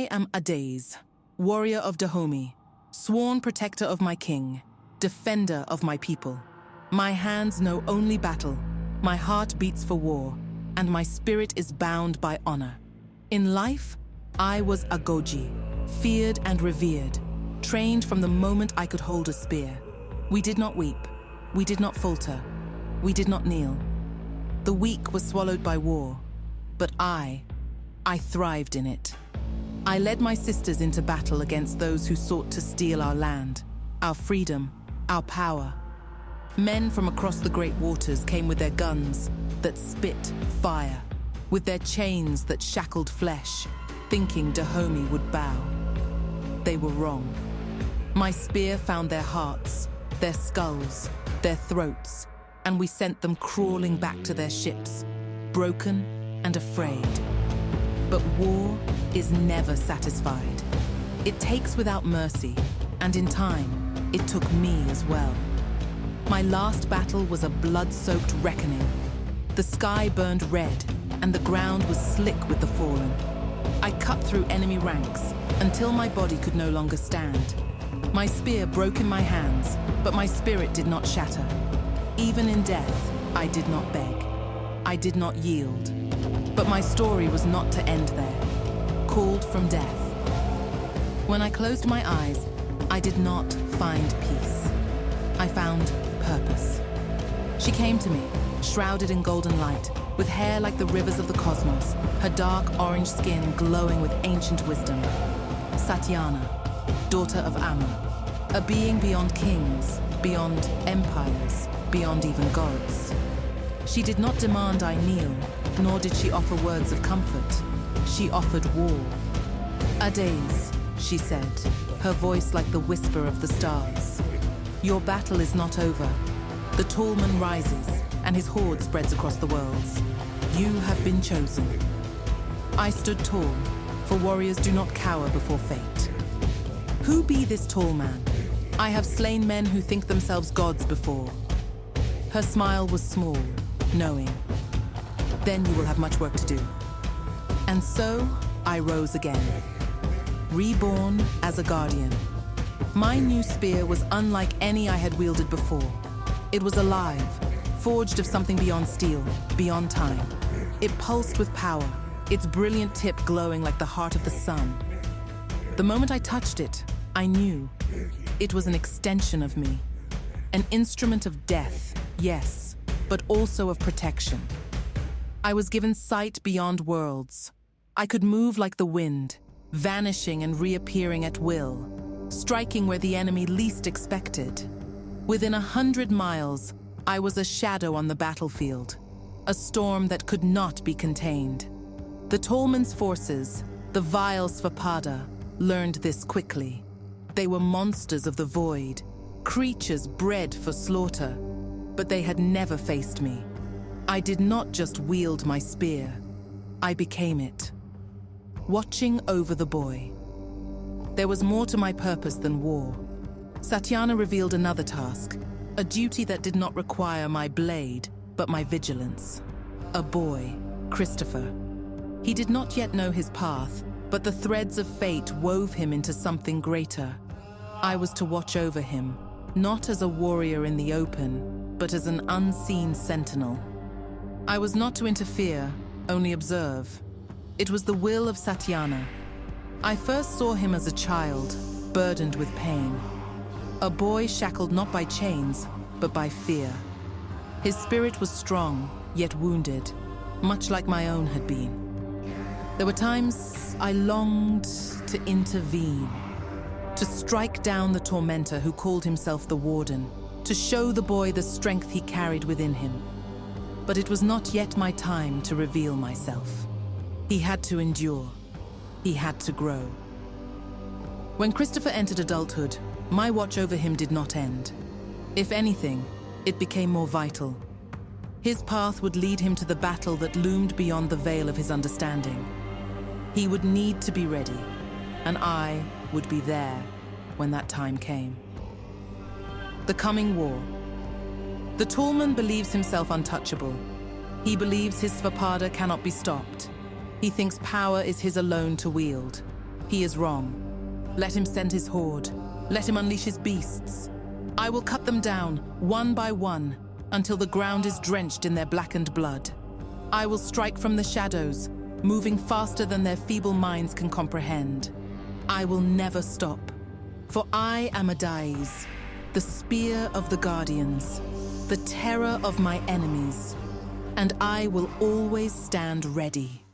I am Adaeze, warrior of Dahomey, sworn protector of my king, defender of my people. My hands know only battle, my heart beats for war, and my spirit is bound by honor. In life, I was Agoji, feared and revered, trained from the moment I could hold a spear. We did not weep, we did not falter, we did not kneel. The weak was swallowed by war, but I thrived in it. I led my sisters into battle against those who sought to steal our land, our freedom, our power. Men from across the great waters came with their guns that spit fire, with their chains that shackled flesh, thinking Dahomey would bow. They were wrong. My spear found their hearts, their skulls, their throats, and we sent them crawling back to their ships, broken and afraid. But war is never satisfied. It takes without mercy, and in time, it took me as well. My last battle was a blood-soaked reckoning. The sky burned red, and the ground was slick with the fallen. I cut through enemy ranks until my body could no longer stand. My spear broke in my hands, but my spirit did not shatter. Even in death, I did not beg. I did not yield. But my story was not to end there, called from death. When I closed my eyes, I did not find peace. I found purpose. She came to me, shrouded in golden light, with hair like the rivers of the cosmos, her dark orange skin glowing with ancient wisdom. Satyana, daughter of Amma, a being beyond kings, beyond empires, beyond even gods. She did not demand I kneel, nor did she offer words of comfort. She offered war. Adaeze, she said, her voice like the whisper of the stars. Your battle is not over. The tallman rises, and his horde spreads across the worlds. You have been chosen. I stood tall, for warriors do not cower before fate. Who be this tall man? I have slain men who think themselves gods before. Her smile was small, knowing. Then you will have much work to do. And so, I rose again, reborn as a guardian. My new spear was unlike any I had wielded before. It was alive, forged of something beyond steel, beyond time. It pulsed with power, its brilliant tip glowing like the heart of the sun. The moment I touched it, I knew. It was an extension of me. An instrument of death, yes, but also of protection. I was given sight beyond worlds. I could move like the wind, vanishing and reappearing at will, striking where the enemy least expected. Within 100 miles, I was a shadow on the battlefield, a storm that could not be contained. The Tallman's forces, the vile Svapada, learned this quickly. They were monsters of the void, creatures bred for slaughter, but they had never faced me. I did not just wield my spear, I became it, watching over the boy. There was more to my purpose than war. Satyana revealed another task, a duty that did not require my blade, but my vigilance. A boy, Christopher. He did not yet know his path, but the threads of fate wove him into something greater. I was to watch over him, not as a warrior in the open, but as an unseen sentinel. I was not to interfere, only observe. It was the will of Satyana. I first saw him as a child, burdened with pain. A boy shackled not by chains, but by fear. His spirit was strong, yet wounded, much like my own had been. There were times I longed to intervene, to strike down the tormentor who called himself the Warden, to show the boy the strength he carried within him. But it was not yet my time to reveal myself. He had to endure. He had to grow. When Christopher entered adulthood, my watch over him did not end. If anything, it became more vital. His path would lead him to the battle that loomed beyond the veil of his understanding. He would need to be ready, and I would be there when that time came. The coming war. The Tallman believes himself untouchable. He believes his Svapada cannot be stopped. He thinks power is his alone to wield. He is wrong. Let him send his horde. Let him unleash his beasts. I will cut them down, one by one, until the ground is drenched in their blackened blood. I will strike from the shadows, moving faster than their feeble minds can comprehend. I will never stop, for I am Adaeze, the spear of the guardians, the terror of my enemies, and I will always stand ready.